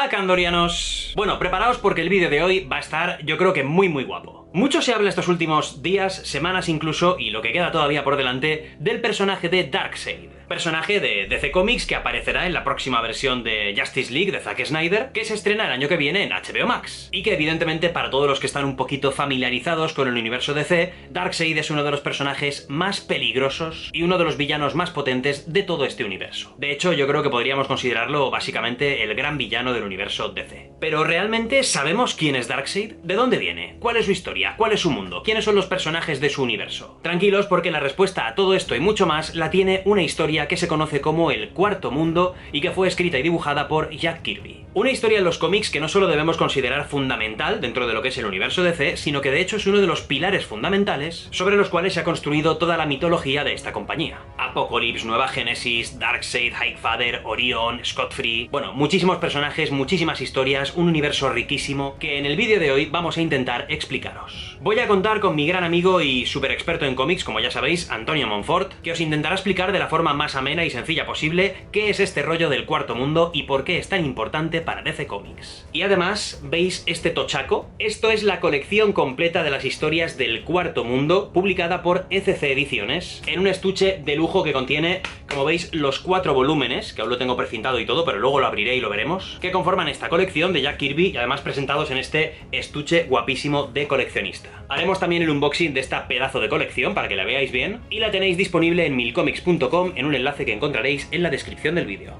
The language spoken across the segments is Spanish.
Hola candorianos. Bueno, preparaos porque el vídeo de hoy va a estar, yo creo que muy guapo. Mucho se habla estos últimos días, semanas incluso, y lo que queda todavía por delante, del personaje de Darkseid. Personaje de DC Comics que aparecerá en la próxima versión de Justice League de Zack Snyder, que se estrena el año que viene en HBO Max. Y que evidentemente para todos los que están un poquito familiarizados con el universo DC, Darkseid es uno de los personajes más peligrosos y uno de los villanos más potentes de todo este universo. De hecho, yo creo que podríamos considerarlo básicamente el gran villano del universo DC. Pero ¿realmente sabemos quién es Darkseid? ¿De dónde viene? ¿Cuál es su historia? ¿Cuál es su mundo? ¿Quiénes son los personajes de su universo? Tranquilos, porque la respuesta a todo esto y mucho más la tiene una historia que se conoce como El Cuarto Mundo y que fue escrita y dibujada por Jack Kirby. Una historia en los cómics que no solo debemos considerar fundamental dentro de lo que es el universo DC, sino que de hecho es uno de los pilares fundamentales sobre los cuales se ha construido toda la mitología de esta compañía. Apocalypse, Nueva Génesis, Darkseid, Highfather, Orion, Scott Free... Bueno, muchísimos personajes, muchísimas historias, un universo riquísimo que en el vídeo de hoy vamos a intentar explicaros. Voy a contar con mi gran amigo y súper experto en cómics, como ya sabéis, Antonio Monfort, que os intentará explicar de la forma más amena y sencilla posible qué es este rollo del Cuarto Mundo y por qué es tan importante para DC Comics. Y además, ¿veis este tochaco? Esto es la colección completa de las historias del Cuarto Mundo, publicada por ECC Ediciones, en un estuche de lujo que contiene, como veis, los 4 volúmenes, que aún lo tengo precintado y todo, pero luego lo abriré y lo veremos, que conforman esta colección de Jack Kirby y además presentados en este estuche guapísimo de coleccionista. Haremos también el unboxing de esta pedazo de colección para que la veáis bien, y la tenéis disponible en milcomics.com en un enlace que encontraréis en la descripción del vídeo.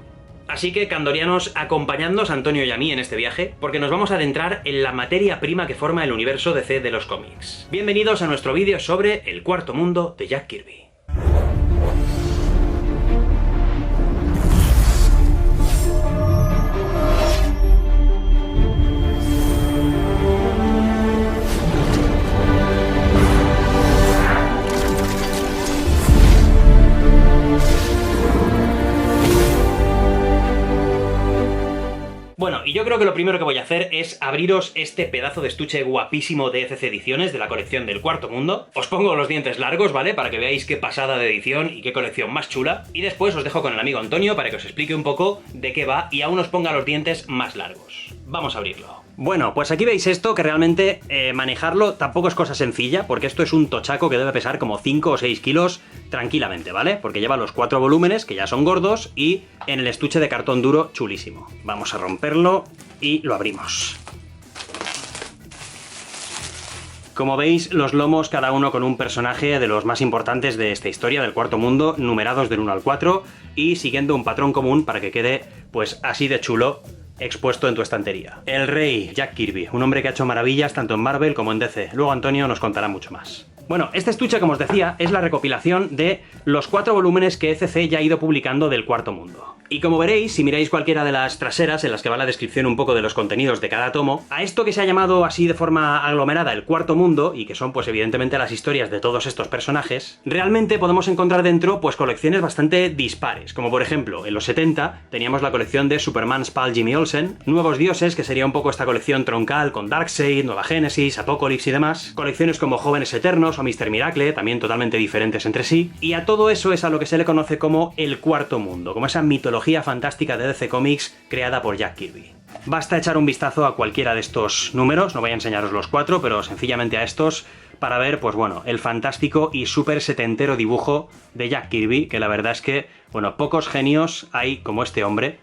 Así que, candorianos, acompañadnos a Antonio y a mí en este viaje, porque nos vamos a adentrar en la materia prima que forma el universo DC de los cómics. Bienvenidos a nuestro vídeo sobre El Cuarto Mundo de Jack Kirby. Bueno, y yo creo que lo primero que voy a hacer es abriros este pedazo de estuche guapísimo de ECC Ediciones de la colección del Cuarto Mundo. Os pongo los dientes largos, ¿vale? Para que veáis qué pasada de edición y qué colección más chula. Y después os dejo con el amigo Antonio para que os explique un poco de qué va y aún os ponga los dientes más largos. Vamos a abrirlo. Bueno, pues aquí veis esto, que realmente manejarlo tampoco es cosa sencilla, porque esto es un tochaco que debe pesar como 5 o 6 kilos tranquilamente, ¿vale? Porque lleva los 4 volúmenes, que ya son gordos, y en el estuche de cartón duro chulísimo. Vamos a romperlo y lo abrimos. Como veis, los lomos cada uno con un personaje de los más importantes de esta historia del Cuarto Mundo, numerados del 1 al 4, y siguiendo un patrón común para que quede, pues, así de chulo, expuesto en tu estantería. El Rey, Jack Kirby, un hombre que ha hecho maravillas tanto en Marvel como en DC. Luego Antonio nos contará mucho más. Bueno, este estuche, como os decía, es la recopilación de los 4 volúmenes que ECC ya ha ido publicando del Cuarto Mundo. Y como veréis, si miráis cualquiera de las traseras, en las que va la descripción un poco de los contenidos de cada tomo, a esto que se ha llamado así de forma aglomerada El Cuarto Mundo, y que son pues evidentemente las historias de todos estos personajes, realmente podemos encontrar dentro pues colecciones bastante dispares, como por ejemplo, en los 70 teníamos la colección de Superman's pal Jimmy Olsen, Nuevos Dioses, que sería un poco esta colección troncal con Darkseid, Nueva Génesis, Apocalypse y demás, colecciones como Jóvenes Eternos o Mr. Miracle, también totalmente diferentes entre sí, y a todo eso es a lo que se le conoce como El Cuarto Mundo, como esa mitología fantástica de DC Comics creada por Jack Kirby. Basta echar un vistazo a cualquiera de estos números, no voy a enseñaros los 4, pero sencillamente a estos, para ver, pues bueno, el fantástico y súper setentero dibujo de Jack Kirby, que la verdad es que, bueno, pocos genios hay como este hombre,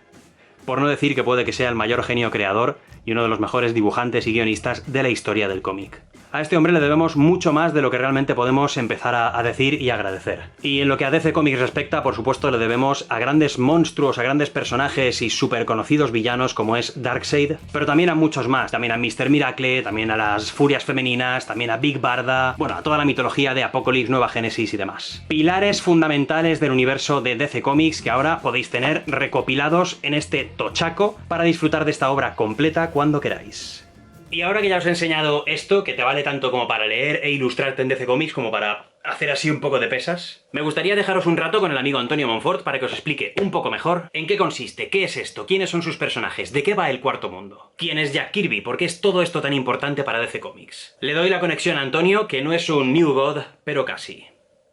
por no decir que puede que sea el mayor genio creador y uno de los mejores dibujantes y guionistas de la historia del cómic. A este hombre le debemos mucho más de lo que realmente podemos empezar a decir y agradecer. Y en lo que a DC Comics respecta, por supuesto, le debemos a grandes monstruos, a grandes personajes y súper conocidos villanos como es Darkseid, pero también a muchos más, también a Mr. Miracle, también a las Furias Femeninas, también a Big Barda, bueno, a toda la mitología de Apocalypse, Nueva Génesis y demás. Pilares fundamentales del universo de DC Comics que ahora podéis tener recopilados en este tochaco para disfrutar de esta obra completa cuando queráis. Y ahora que ya os he enseñado esto, que te vale tanto como para leer e ilustrarte en DC Comics como para hacer así un poco de pesas, me gustaría dejaros un rato con el amigo Antonio Monfort para que os explique un poco mejor en qué consiste, qué es esto, quiénes son sus personajes, de qué va el Cuarto Mundo, quién es Jack Kirby, por qué es todo esto tan importante para DC Comics. Le doy la conexión a Antonio, que no es un New God, pero casi.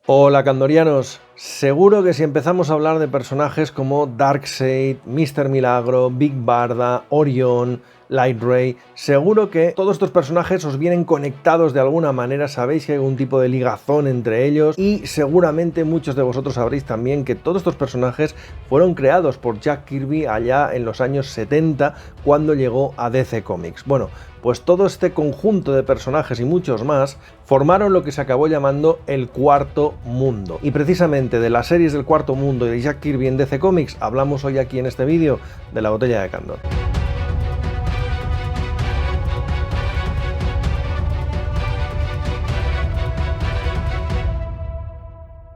Hola candorianos, Seguro que si empezamos a hablar de personajes como Darkseid, Mr. Milagro, Big Barda, Orion, Light Ray, seguro que todos estos personajes os vienen conectados de alguna manera, sabéis que hay algún tipo de ligazón entre ellos y seguramente muchos de vosotros sabréis también que todos estos personajes fueron creados por Jack Kirby allá en los años 70 cuando llegó a DC Comics. Bueno, pues todo este conjunto de personajes y muchos más formaron lo que se acabó llamando el Cuarto Mundo. Y precisamente de las series del Cuarto Mundo y de Jack Kirby en DC Comics hablamos hoy aquí en este vídeo de La Botella de Candor.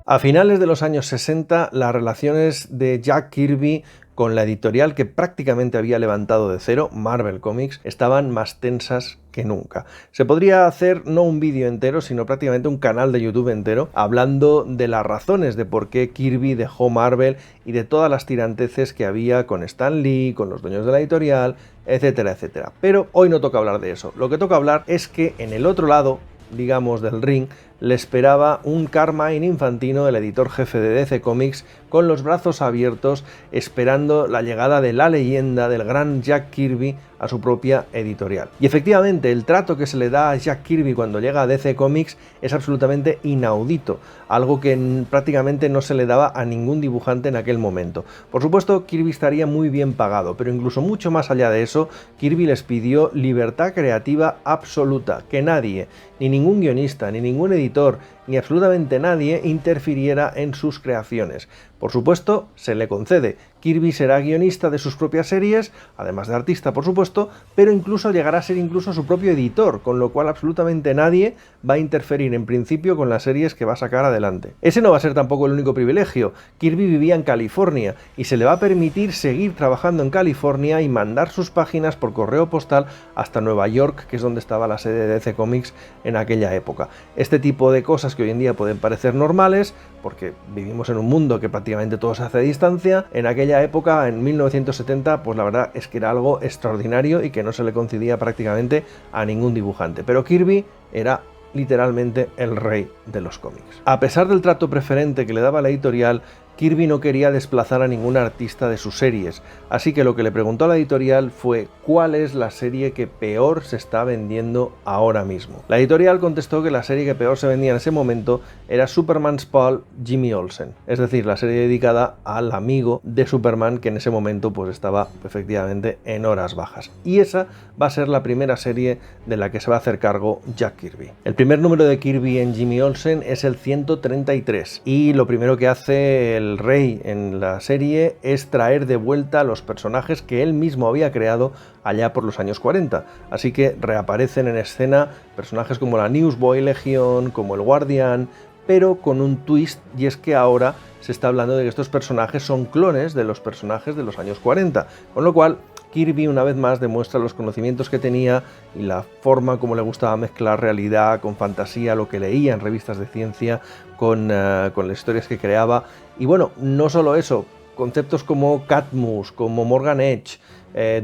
A finales de los años 60, las relaciones de Jack Kirby con la editorial que prácticamente había levantado de cero, Marvel Comics, estaban más tensas que nunca. Se podría hacer no un vídeo entero, sino prácticamente un canal de YouTube entero, hablando de las razones de por qué Kirby dejó Marvel y de todas las tiranteces que había con Stan Lee, con los dueños de la editorial, etcétera, etcétera. Pero hoy no toca hablar de eso. Lo que toca hablar es que en el otro lado, digamos, del ring, le esperaba un Carmine Infantino, el editor jefe de DC Comics, con los brazos abiertos, esperando la llegada de la leyenda del gran Jack Kirby a su propia editorial. Y efectivamente, el trato que se le da a Jack Kirby cuando llega a DC Comics es absolutamente inaudito, algo que prácticamente no se le daba a ningún dibujante en aquel momento. Por supuesto, Kirby estaría muy bien pagado, pero incluso mucho más allá de eso, Kirby les pidió libertad creativa absoluta, que nadie, ni ningún guionista, ni ningún editor, ni absolutamente nadie interfiriera en sus creaciones. Por supuesto, se le concede. Kirby será guionista de sus propias series, además de artista, por supuesto, pero incluso llegará a ser incluso su propio editor, con lo cual absolutamente nadie va a interferir en principio con las series que va a sacar adelante. Ese no va a ser tampoco el único privilegio. Kirby vivía en California y se le va a permitir seguir trabajando en California y mandar sus páginas por correo postal hasta Nueva York, que es donde estaba la sede de DC Comics en aquella época. Este tipo de cosas que hoy en día pueden parecer normales, porque vivimos en un mundo que prácticamente todo se hace a distancia, en aquella época, en 1970, pues la verdad es que era algo extraordinario y que no se le concedía prácticamente a ningún dibujante. Pero Kirby era literalmente el rey de los cómics. A pesar del trato preferente que le daba la editorial, Kirby no quería desplazar a ningún artista de sus series, así que lo que le preguntó a la editorial fue ¿cuál es la serie que peor se está vendiendo ahora mismo? La editorial contestó que la serie que peor se vendía en ese momento era Superman's Pal Jimmy Olsen, es decir, la serie dedicada al amigo de Superman que en ese momento pues estaba efectivamente en horas bajas. Y esa va a ser la primera serie de la que se va a hacer cargo Jack Kirby. El primer número de Kirby en Jimmy Olsen es el 133 y lo primero que hace el rey en la serie es traer de vuelta a los personajes que él mismo había creado allá por los años 40. Así que reaparecen en escena personajes como la Newsboy Legion, como el Guardián, pero con un twist, y es que ahora se está hablando de que estos personajes son clones de los personajes de los años 40, con lo cual Kirby una vez más demuestra los conocimientos que tenía y la forma como le gustaba mezclar realidad con fantasía, lo que leía en revistas de ciencia, con las historias que creaba. Y bueno, no solo eso, conceptos como Cadmus, como Morgan Edge,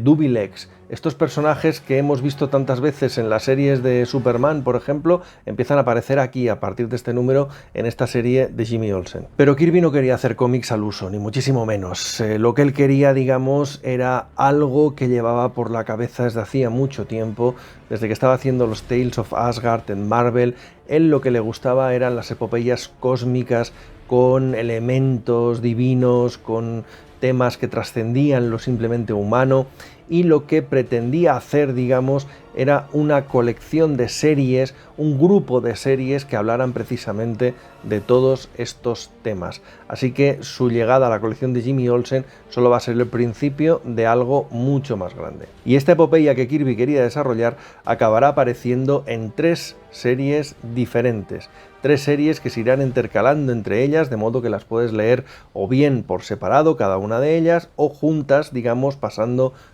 Dubilex, estos personajes que hemos visto tantas veces en las series de Superman, por ejemplo, empiezan a aparecer aquí a partir de este número en esta serie de Jimmy Olsen. Pero Kirby no quería hacer cómics al uso, ni muchísimo menos. Lo que él quería, digamos, era algo que llevaba por la cabeza desde hacía mucho tiempo, desde que estaba haciendo los Tales of Asgard en Marvel. Él lo que le gustaba eran las epopeyas cósmicas con elementos divinos, con temas que trascendían lo simplemente humano, y lo que pretendía hacer, digamos, era una colección de series, un grupo de series que hablaran precisamente de todos estos temas. Así que su llegada a la colección de Jimmy Olsen solo va a ser el principio de algo mucho más grande. Y esta epopeya que Kirby quería desarrollar acabará apareciendo en 3 series diferentes. 3 series que se irán intercalando entre ellas, de modo que las puedes leer o bien por separado cada una de ellas, o juntas, digamos,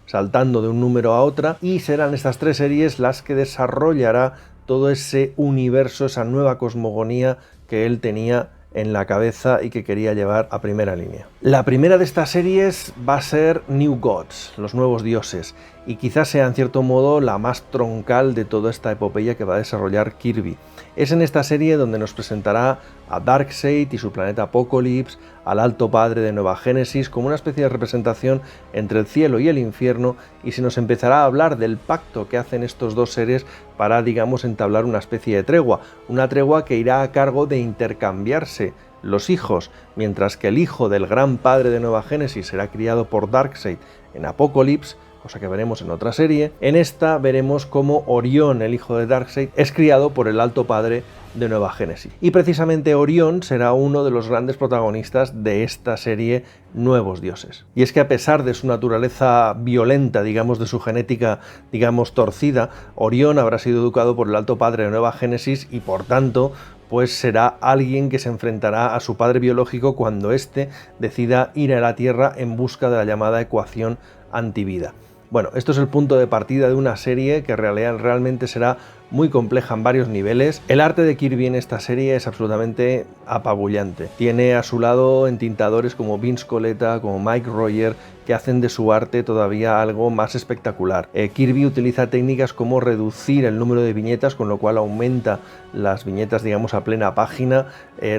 saltando de un número a otra, y serán estas 3 series las que desarrollará todo ese universo, esa nueva cosmogonía que él tenía en la cabeza y que quería llevar a primera línea. La primera de estas series va a ser New Gods, los nuevos dioses, y quizás sea en cierto modo la más troncal de toda esta epopeya que va a desarrollar Kirby. Es en esta serie donde nos presentará a Darkseid y su planeta Apokolips, al Alto Padre de Nueva Génesis, como una especie de representación entre el cielo y el infierno, y se nos empezará a hablar del pacto que hacen estos dos seres para, digamos, entablar una especie de tregua, una tregua que irá a cargo de intercambiarse los hijos, mientras que el hijo del gran padre de Nueva Génesis será criado por Darkseid en Apokolips, cosa que veremos en otra serie. En esta veremos cómo Orión, el hijo de Darkseid, es criado por el Alto Padre de Nueva Génesis. Y precisamente Orión será uno de los grandes protagonistas de esta serie Nuevos Dioses. Y es que a pesar de su naturaleza violenta, digamos, de su genética, digamos, torcida, Orión habrá sido educado por el Alto Padre de Nueva Génesis y por tanto pues será alguien que se enfrentará a su padre biológico cuando éste decida ir a la Tierra en busca de la llamada ecuación antivida. Bueno, esto es el punto de partida de una serie que realmente será muy compleja en varios niveles. El arte de Kirby en esta serie es absolutamente apabullante. Tiene a su lado entintadores como Vince Coletta, como Mike Royer, que hacen de su arte todavía algo más espectacular. Kirby utiliza técnicas como reducir el número de viñetas, con lo cual aumenta las viñetas, digamos, a plena página,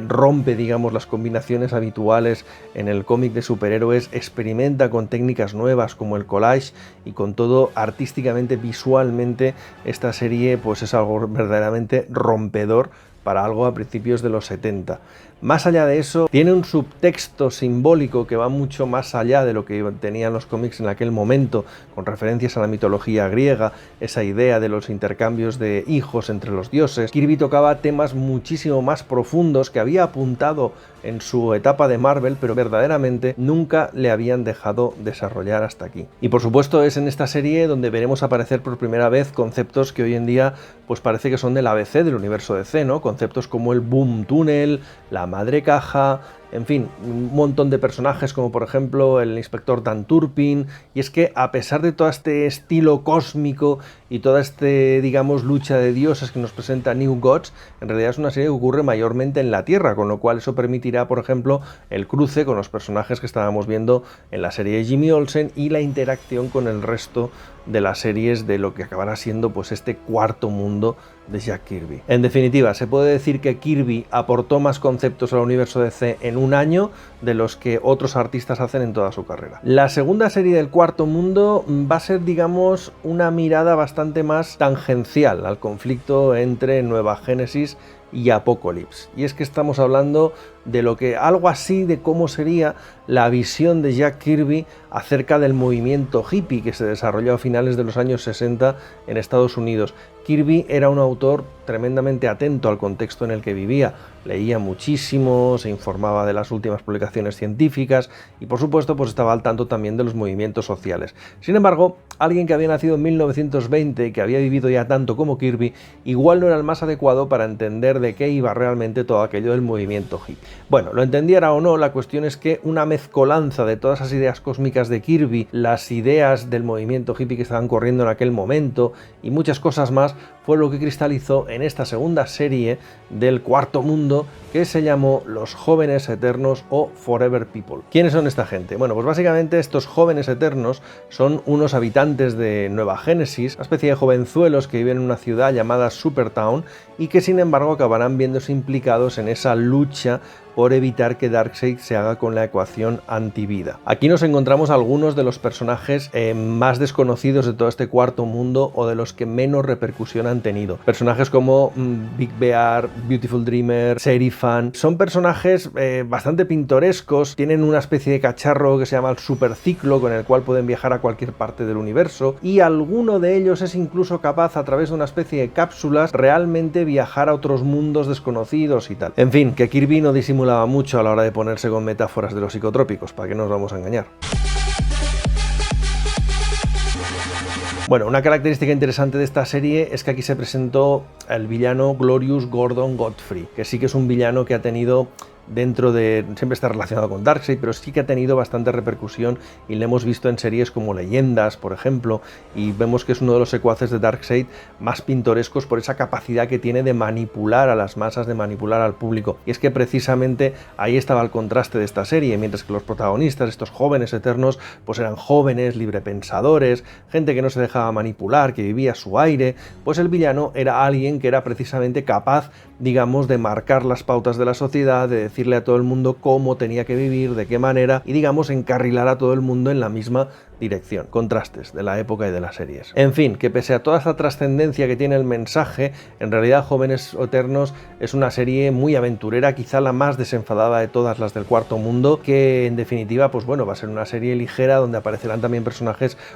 rompe, digamos, las combinaciones habituales en el cómic de superhéroes, experimenta con técnicas nuevas como el collage, y con todo, artísticamente, visualmente, esta serie pues es algo verdaderamente rompedor para algo a principios de los 70. Más allá de eso, tiene un subtexto simbólico que va mucho más allá de lo que tenían los cómics en aquel momento, con referencias a la mitología griega, esa idea de los intercambios de hijos entre los dioses. Kirby tocaba temas muchísimo más profundos que había apuntado en su etapa de Marvel, pero verdaderamente nunca le habían dejado desarrollar hasta aquí. Y por supuesto es en esta serie donde veremos aparecer por primera vez conceptos que hoy en día pues parece que son del ABC del universo DC, ¿no? Conceptos como el Boom Tunnel, la Madre Caja, en fin, un montón de personajes como por ejemplo el inspector Dan Turpin. Y es que a pesar de todo este estilo cósmico y toda digamos, lucha de dioses que nos presenta New Gods, en realidad es una serie que ocurre mayormente en la Tierra, con lo cual eso permitirá, por ejemplo, el cruce con los personajes que estábamos viendo en la serie de Jimmy Olsen y la interacción con el resto de las series de lo que acabará siendo pues este cuarto mundo de Jack Kirby. En definitiva, se puede decir que Kirby aportó más conceptos al universo DC en un año de los que otros artistas hacen en toda su carrera. La segunda serie del cuarto mundo va a ser, digamos, una mirada bastante más tangencial al conflicto entre Nueva Génesis y Apokolips. Y es que estamos hablando de lo que algo así de cómo sería la visión de Jack Kirby acerca del movimiento hippie que se desarrolló a finales de los años 60 en Estados Unidos. Kirby era un autor tremendamente atento al contexto en el que vivía, leía muchísimo, se informaba de las últimas publicaciones científicas y por supuesto pues estaba al tanto también de los movimientos sociales. Sin embargo, alguien que había nacido en 1920 y que había vivido ya tanto como Kirby, igual no era el más adecuado para entender de qué iba realmente todo aquello del movimiento hippie. Bueno, lo entendiera o no, la cuestión es que una mezcolanza de todas esas ideas cósmicas de Kirby, las ideas del movimiento hippie que estaban corriendo en aquel momento y muchas cosas más, fue lo que cristalizó en esta segunda serie del cuarto mundo que se llamó Los Jóvenes Eternos o Forever People. ¿Quiénes son esta gente? Bueno, pues básicamente estos jóvenes eternos son unos habitantes de Nueva Génesis, una especie de jovenzuelos que viven en una ciudad llamada Supertown y que sin embargo acabarán viéndose implicados en esa lucha por evitar que Darkseid se haga con la ecuación antivida. Aquí nos encontramos algunos de los personajes más desconocidos de todo este cuarto mundo o de los que menos repercusión han tenido. Personajes como Big Bear, Beautiful Dreamer, Serifan, son personajes bastante pintorescos, tienen una especie de cacharro que se llama el Superciclo con el cual pueden viajar a cualquier parte del universo y alguno de ellos es incluso capaz a través de una especie de cápsulas realmente viajar a otros mundos desconocidos y tal. En fin, que Kirby no disimula mucho a la hora de ponerse con metáforas de los psicotrópicos, ¿para qué nos vamos a engañar? Bueno, una característica interesante de esta serie es que aquí se presentó el villano Glorious Gordon Godfrey, que sí que es un villano que ha tenido dentro de... siempre está relacionado con Darkseid, pero sí que ha tenido bastante repercusión y lo hemos visto en series como Leyendas, por ejemplo, y vemos que es uno de los secuaces de Darkseid más pintorescos por esa capacidad que tiene de manipular a las masas, de manipular al público. Y es que precisamente ahí estaba el contraste de esta serie, mientras que los protagonistas, estos jóvenes eternos, pues eran jóvenes, librepensadores, gente que no se dejaba manipular, que vivía a su aire, pues el villano era alguien que era precisamente capaz, digamos, de marcar las pautas de la sociedad, de decirle a todo el mundo cómo tenía que vivir, de qué manera, y digamos, encarrilar a todo el mundo en la misma dirección. Contrastes de la época y de las series. En fin, que pese a toda esta trascendencia que tiene el mensaje, en realidad Jóvenes Eternos es una serie muy aventurera, quizá la más desenfadada de todas las del Cuarto Mundo, que en definitiva, pues bueno, va a ser una serie ligera donde aparecerán también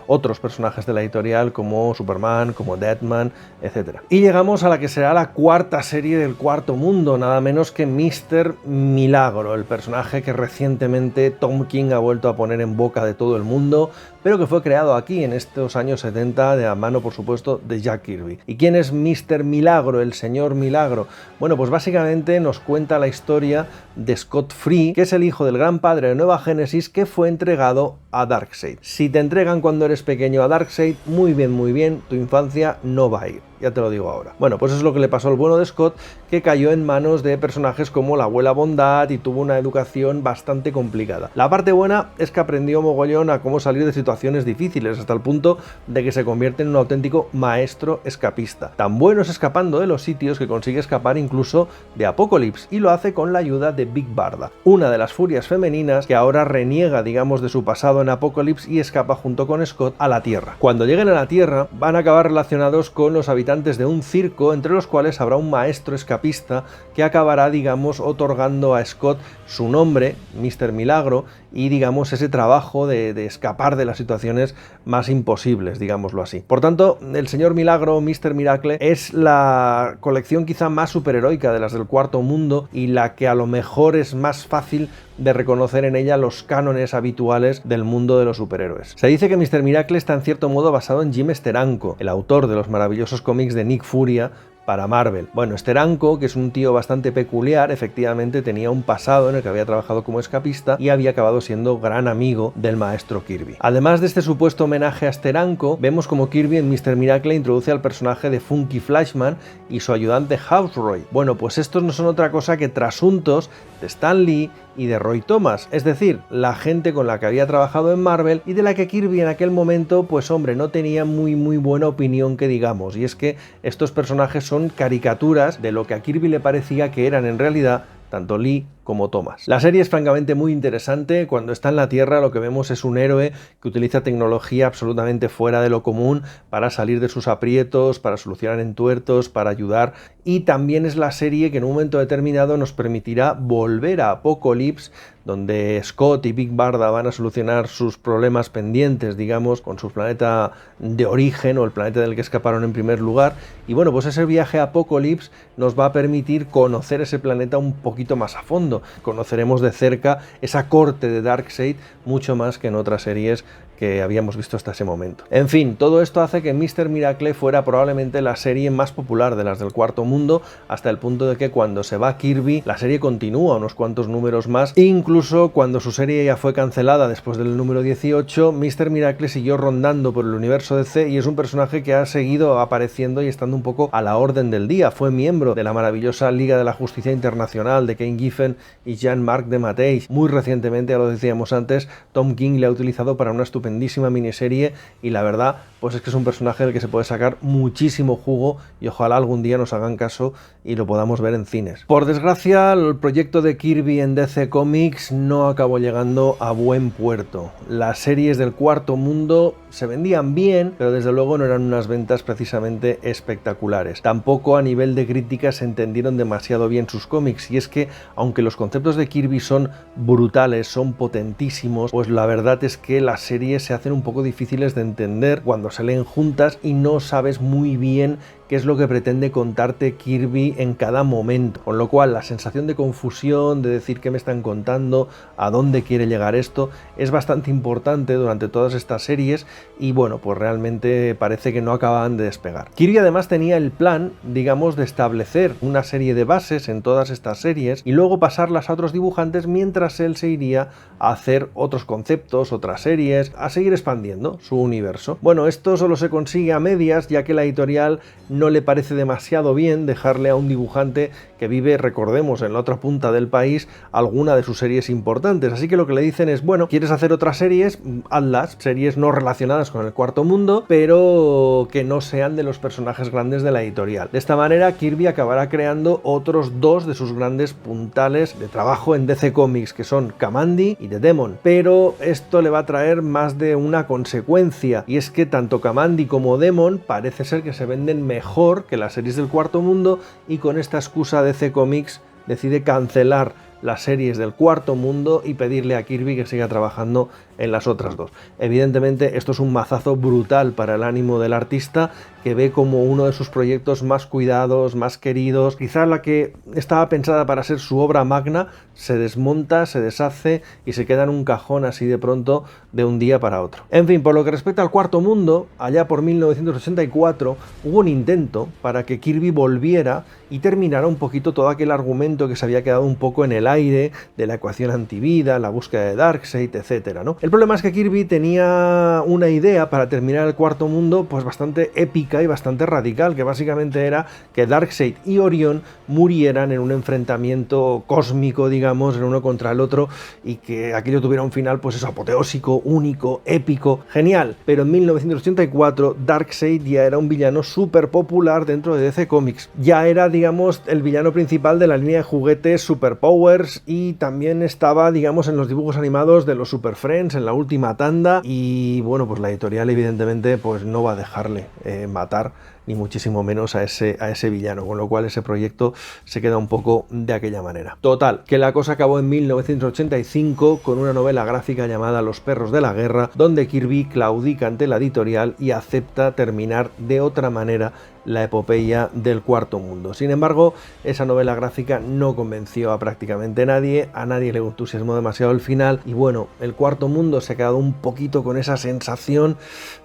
otros personajes de la editorial como Superman, como Deadman, etc. Y llegamos a la que será la cuarta serie del Cuarto Mundo, nada menos que Mr. Milagro, el personaje que recientemente Tom King ha vuelto a poner en boca de todo el mundo, pero que fue creado aquí en estos años 70 de la mano, por supuesto, de Jack Kirby. ¿Y quién es Mr. Milagro, el señor Milagro? Bueno, pues básicamente nos cuenta la historia de Scott Free, que es el hijo del gran padre de Nueva Génesis, que fue entregado a Darkseid. Si te entregan cuando eres pequeño a Darkseid, muy bien, tu infancia no va a ir. Ya te lo digo ahora. Bueno, pues eso es lo que le pasó al bueno de Scott, que cayó en manos de personajes como la abuela Bondad y tuvo una educación bastante complicada. La parte buena es que aprendió mogollón a cómo salir de situaciones difíciles, hasta el punto de que se convierte en un auténtico maestro escapista. Tan bueno es escapando de los sitios que consigue escapar incluso de Apokolips, y lo hace con la ayuda de Big Barda, una de las furias femeninas que ahora reniega, digamos, de su pasado en Apokolips y escapa junto con Scott a la Tierra. Cuando lleguen a la Tierra, van a acabar relacionados con los habitantes de un circo, entre los cuales habrá un maestro escapista que acabará, digamos, otorgando a Scott su nombre, Mr. Milagro, y digamos ese trabajo de escapar de las situaciones más imposibles, digámoslo así. Por tanto, el señor Milagro, Mr. Miracle, es la colección quizá más superheroica de las del Cuarto Mundo y la que a lo mejor es más fácil de reconocer en ella los cánones habituales del mundo de los superhéroes. Se dice que Mr. Miracle está en cierto modo basado en Jim Steranko, el autor de los maravillosos cómics de Nick Furia para Marvel. Bueno, Steranko, que es un tío bastante peculiar, efectivamente tenía un pasado en el que había trabajado como escapista y había acabado siendo gran amigo del maestro Kirby. Además de este supuesto homenaje a Steranko, vemos como Kirby en Mr. Miracle introduce al personaje de Funky Flashman y su ayudante Houseroy. Bueno, pues estos no son otra cosa que trasuntos de Stan Lee y de Roy Thomas, es decir, la gente con la que había trabajado en Marvel y de la que Kirby en aquel momento, pues hombre, no tenía muy buena opinión que digamos, y es que estos personajes son caricaturas de lo que a Kirby le parecía que eran en realidad tanto Lee como Thomas. La serie es francamente muy interesante. Cuando está en la Tierra lo que vemos es un héroe que utiliza tecnología absolutamente fuera de lo común para salir de sus aprietos, para solucionar entuertos, para ayudar, y también es la serie que en un momento determinado nos permitirá volver a Apokolips, donde Scott y Big Barda van a solucionar sus problemas pendientes, digamos, con su planeta de origen o el planeta del que escaparon en primer lugar. Y bueno, pues ese viaje a Apokolips nos va a permitir conocer ese planeta un poquito más a fondo. Conoceremos de cerca esa corte de Darkseid mucho más que en otras series que habíamos visto hasta ese momento. En fin, todo esto hace que Mr. Miracle fuera probablemente la serie más popular de las del Cuarto Mundo, hasta el punto de que cuando se va Kirby, la serie continúa unos cuantos números más, e incluso cuando su serie ya fue cancelada después del número 18, Mr. Miracle siguió rondando por el universo DC y es un personaje que ha seguido apareciendo y estando un poco a la orden del día. Fue miembro de la maravillosa Liga de la Justicia Internacional de Kane Giffen y Jean-Marc Dematteis. Muy recientemente, ya lo decíamos antes, Tom King le ha utilizado para una estupendísima miniserie y la verdad pues es que es un personaje del que se puede sacar muchísimo jugo y ojalá algún día nos hagan caso y lo podamos ver en cines. Por desgracia, el proyecto de Kirby en DC Comics no acabó llegando a buen puerto. Las series del Cuarto Mundo se vendían bien, pero desde luego no eran unas ventas precisamente espectaculares. Tampoco a nivel de crítica se entendieron demasiado bien sus cómics, y es que aunque los conceptos de Kirby son brutales, son potentísimos, pues la verdad es que las series se hacen un poco difíciles de entender cuando se leen juntas y no sabes muy bien qué es lo que pretende contarte Kirby en cada momento, con lo cual la sensación de confusión, de decir qué me están contando, a dónde quiere llegar esto, es bastante importante durante todas estas series y bueno, pues realmente parece que no acaban de despegar. Kirby además tenía el plan, digamos, de establecer una serie de bases en todas estas series y luego pasarlas a otros dibujantes mientras él se iría a hacer otros conceptos, otras series, a seguir expandiendo su universo. Bueno, esto solo se consigue a medias, ya que la editorial no le parece demasiado bien dejarle a un dibujante que vive, recordemos, en la otra punta del país, alguna de sus series importantes. Así que lo que le dicen es, bueno, ¿quieres hacer otras series? Hazlas, series no relacionadas con el Cuarto Mundo, pero que no sean de los personajes grandes de la editorial. De esta manera, Kirby acabará creando otros dos de sus grandes puntales de trabajo en DC Comics, que son Kamandi y The Demon. Pero esto le va a traer más de una consecuencia, y es que tanto Kamandi como Demon parece ser que se venden mejor que las series del Cuarto Mundo, y con esta excusa DC Comics decide cancelar las series del Cuarto Mundo y pedirle a Kirby que siga trabajando en las otras dos. Evidentemente esto es un mazazo brutal para el ánimo del artista, que ve como uno de sus proyectos más cuidados, más queridos, quizá la que estaba pensada para ser su obra magna, se desmonta, se deshace y se queda en un cajón así de pronto, de un día para otro. En fin, por lo que respecta al Cuarto Mundo, allá por 1984 hubo un intento para que Kirby volviera y terminara un poquito todo aquel argumento que se había quedado un poco en el aire de la ecuación antivida, la búsqueda de Darkseid, etcétera, ¿no? El problema es que Kirby tenía una idea para terminar el Cuarto Mundo pues bastante épica y bastante radical, que básicamente era que Darkseid y Orión murieran en un enfrentamiento cósmico, digamos, el uno contra el otro, y que aquello tuviera un final pues eso, apoteósico, único, épico, genial. Pero en 1984 Darkseid ya era un villano súper popular dentro de DC Comics, ya era, digamos, el villano principal de la línea de juguetes Super Powers, y también estaba, digamos, en los dibujos animados de los Super Friends en la última tanda, y bueno, pues la editorial evidentemente pues no va a dejarle matar ni muchísimo menos a ese villano, con lo cual ese proyecto se queda un poco de aquella manera. Total, que la cosa acabó en 1985 con una novela gráfica llamada Los perros de la guerra, donde Kirby claudica ante la editorial y acepta terminar de otra manera la epopeya del Cuarto Mundo. Sin embargo, esa novela gráfica no convenció a prácticamente nadie, a nadie le entusiasmó demasiado el final, y bueno, el Cuarto Mundo se ha quedado un poquito con esa sensación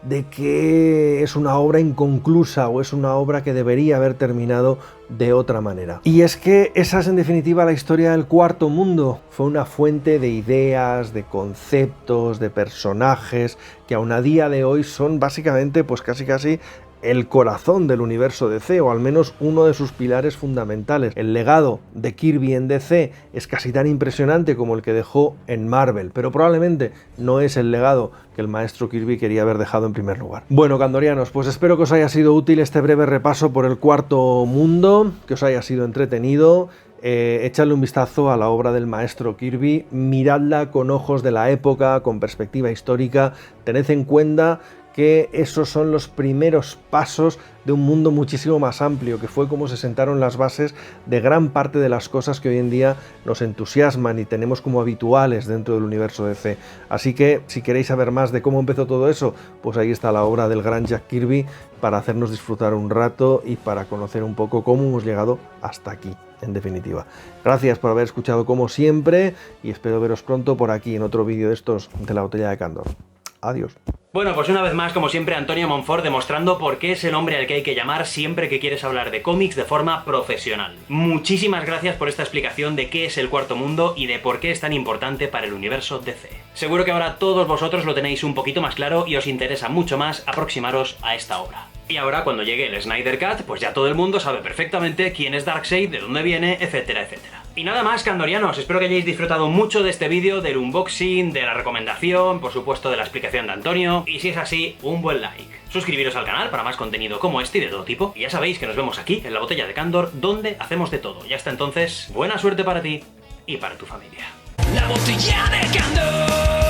de que es una obra inconclusa, o es una obra que debería haber terminado de otra manera. Y es que esa es en definitiva la historia del Cuarto Mundo. Fue una fuente de ideas, de conceptos, de personajes, que aún a día de hoy son básicamente pues casi el corazón del universo DC, o al menos uno de sus pilares fundamentales. El legado de Kirby en DC es casi tan impresionante como el que dejó en Marvel, pero probablemente no es el legado que el maestro Kirby quería haber dejado en primer lugar. Bueno, candorianos, pues espero que os haya sido útil este breve repaso por el Cuarto Mundo, que os haya sido entretenido. Echadle un vistazo a la obra del maestro Kirby, miradla con ojos de la época, con perspectiva histórica, tened en cuenta que esos son los primeros pasos de un mundo muchísimo más amplio, que fue como se sentaron las bases de gran parte de las cosas que hoy en día nos entusiasman y tenemos como habituales dentro del universo DC. Así que si queréis saber más de cómo empezó todo eso, pues ahí está la obra del gran Jack Kirby para hacernos disfrutar un rato y para conocer un poco cómo hemos llegado hasta aquí, en definitiva. Gracias por haber escuchado como siempre y espero veros pronto por aquí en otro vídeo de estos de la botella de Candor. Adiós. Bueno, pues una vez más, como siempre, Antonio Monfort demostrando por qué es el hombre al que hay que llamar siempre que quieres hablar de cómics de forma profesional. Muchísimas gracias por esta explicación de qué es el Cuarto Mundo y de por qué es tan importante para el universo DC. Seguro que ahora todos vosotros lo tenéis un poquito más claro y os interesa mucho más aproximaros a esta obra. Y ahora, cuando llegue el Snyder Cut, pues ya todo el mundo sabe perfectamente quién es Darkseid, de dónde viene, etcétera, etcétera. Y nada más, candorianos, espero que hayáis disfrutado mucho de este vídeo, del unboxing, de la recomendación, por supuesto de la explicación de Antonio, y si es así, un buen like. Suscribiros al canal para más contenido como este y de todo tipo, y ya sabéis que nos vemos aquí, en la botella de Candor, donde hacemos de todo. Y hasta entonces, buena suerte para ti y para tu familia. La botella de Candor.